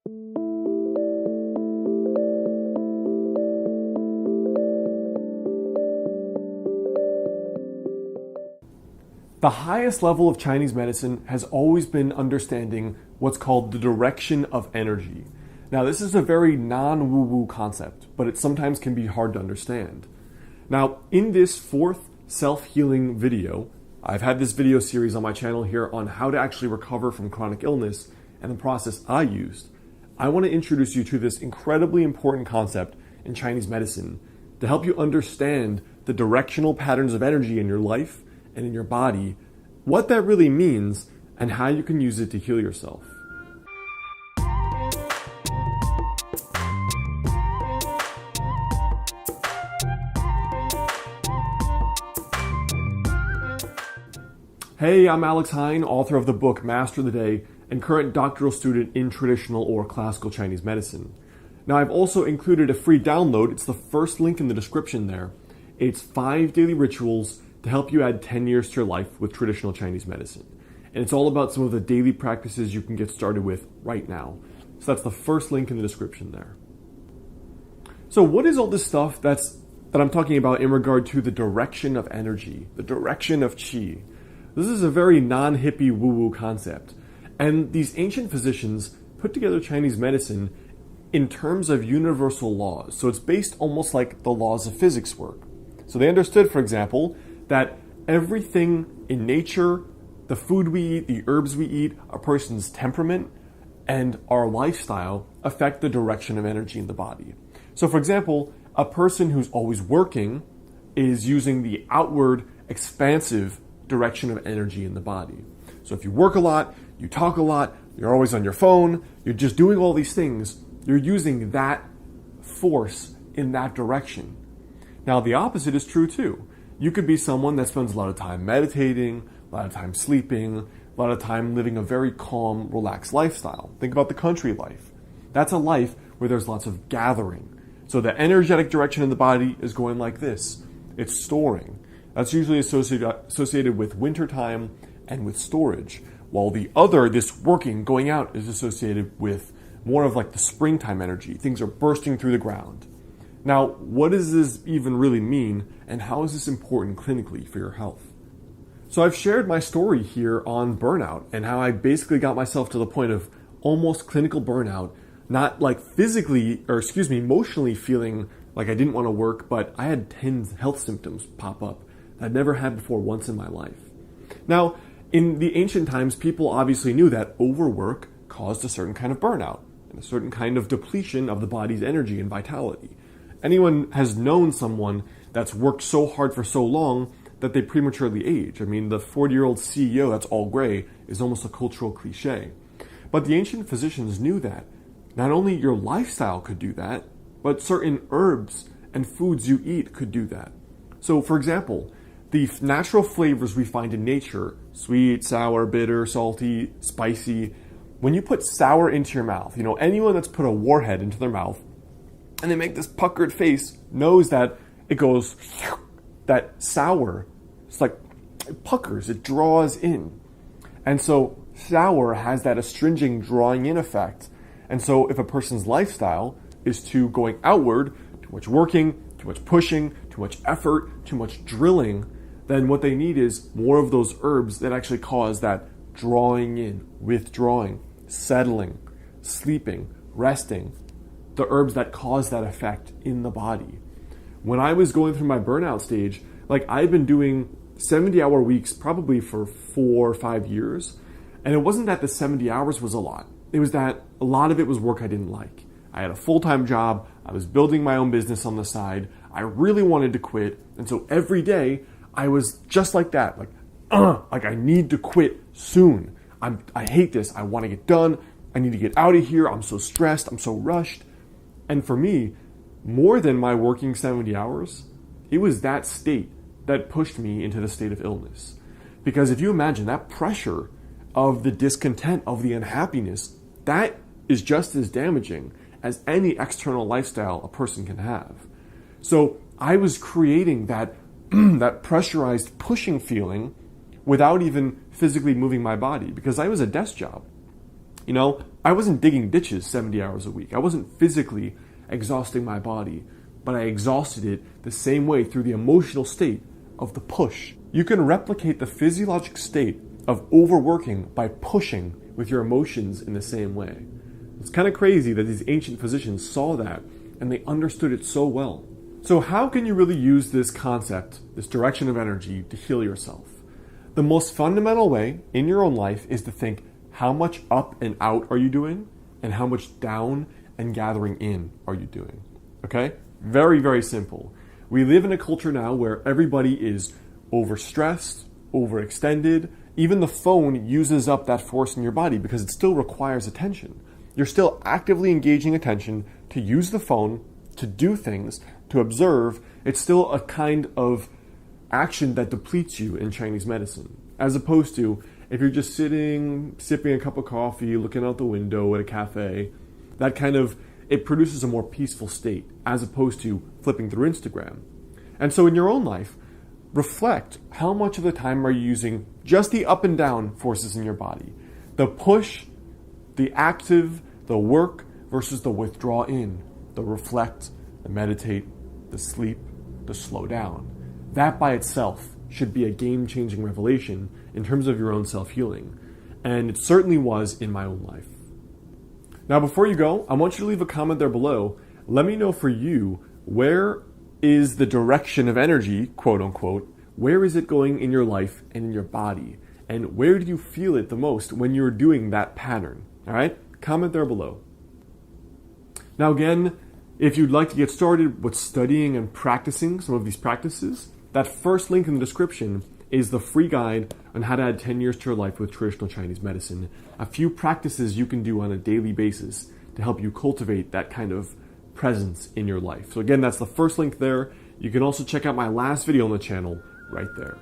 The highest level of Chinese medicine has always been understanding what's called the direction of energy. Now, this is a very non-woo-woo concept, but it sometimes can be hard to understand. Now, in this fourth self-healing video, I've had this video series on my channel here on how to actually recover from chronic illness and the process I used. I want to introduce you to this incredibly important concept in Chinese medicine to help you understand the directional patterns of energy in your life and in your body, what that really means, and how you can use it to heal yourself. Hey, I'm Alex Hein, author of the book Master the Day and current doctoral student in traditional or classical Chinese medicine. Now, I've also included a free download. It's the first link in the description there. It's 5 daily rituals to help you add 10 years to your life with traditional Chinese medicine. And it's all about some of the daily practices you can get started with right now. So that's the first link in the description there. So what is all this stuff that I'm talking about in regard to the direction of energy, the direction of qi? This is a very non-hippie woo-woo concept. And these ancient physicians put together Chinese medicine in terms of universal laws. So it's based almost like the laws of physics work. So they understood, for example, that everything in nature, the food we eat, the herbs we eat, a person's temperament, and our lifestyle affect the direction of energy in the body. So for example, a person who's always working is using the outward, expansive direction of energy in the body. So if you work a lot, you talk a lot, you're always on your phone, you're just doing all these things, you're using that force in that direction. Now the opposite is true too. You could be someone that spends a lot of time meditating, a lot of time sleeping, a lot of time living a very calm, relaxed lifestyle. Think about the country life. That's a life where there's lots of gathering. So the energetic direction in the body is going like this. It's storing. That's usually associated with wintertime and with storage, while the other, this working, going out, is associated with more of like the springtime energy. Things are bursting through the ground. Now, what does this even really mean, and how is this important clinically for your health? So I've shared my story here on burnout and how I basically got myself to the point of almost clinical burnout, not like emotionally feeling like I didn't want to work, but I had 10 health symptoms pop up that I'd never had before once in my life. Now, in the ancient times, people obviously knew that overwork caused a certain kind of burnout and a certain kind of depletion of the body's energy and vitality. Anyone has known someone that's worked so hard for so long that they prematurely age. I mean, the 40-year-old CEO that's all gray is almost a cultural cliche. But the ancient physicians knew that not only your lifestyle could do that, but certain herbs and foods you eat could do that. So, for example, the natural flavors we find in nature, sweet, sour, bitter, salty, spicy, when you put sour into your mouth, anyone that's put a warhead into their mouth and they make this puckered face knows that it goes, that sour, it's like, it puckers, it draws in. And so sour has that astringent drawing in effect. And so if a person's lifestyle is to going outward, too much working, too much pushing, too much effort, too much drilling, then what they need is more of those herbs that actually cause that drawing in, withdrawing, settling, sleeping, resting, the herbs that cause that effect in the body. When I was going through my burnout stage, I've been doing 70-hour weeks probably for 4 or 5 years, and it wasn't that the 70 hours was a lot. It was that a lot of it was work I didn't like. I had a full-time job, I was building my own business on the side, I really wanted to quit, and so every day I was just like that, I need to quit soon. I hate this, I want to get done, I need to get out of here, I'm so stressed, I'm so rushed. And for me, more than my working 70 hours, it was that state that pushed me into the state of illness. Because if you imagine that pressure of the discontent, of the unhappiness, that is just as damaging as any external lifestyle a person can have. So I was creating that, that pressurized pushing feeling without even physically moving my body, because I was a desk job. You know, I wasn't digging ditches 70 hours a week. I wasn't physically exhausting my body, but I exhausted it the same way through the emotional state of the push. You can replicate the physiologic state of overworking by pushing with your emotions in the same way. It's kind of crazy that these ancient physicians saw that and they understood it so well. So how can you really use this concept, this direction of energy, to heal yourself? The most fundamental way in your own life is to think, how much up and out are you doing? And how much down and gathering in are you doing? Okay? Very, very simple. We live in a culture now where everybody is overstressed, overextended. Even the phone uses up that force in your body because it still requires attention. You're still actively engaging attention to use the phone, to do things, to observe. It's still a kind of action that depletes you in Chinese medicine. As opposed to if you're just sitting, sipping a cup of coffee, looking out the window at a cafe, that kind of, it produces a more peaceful state as opposed to flipping through Instagram. And so in your own life, reflect how much of the time are you using just the up and down forces in your body. The push, the active, the work versus the withdraw in, the reflect, the meditate, the sleep, the slow down. That by itself should be a game-changing revelation in terms of your own self-healing. And it certainly was in my own life. Now, before you go, I want you to leave a comment there below. Let me know for you, where is the direction of energy, quote unquote, where is it going in your life and in your body? And where do you feel it the most when you're doing that pattern? All right? Comment there below. Now again, if you'd like to get started with studying and practicing some of these practices, that first link in the description is the free guide on how to add 10 years to your life with traditional Chinese medicine. A few practices you can do on a daily basis to help you cultivate that kind of presence in your life. So again, that's the first link there. You can also check out my last video on the channel right there.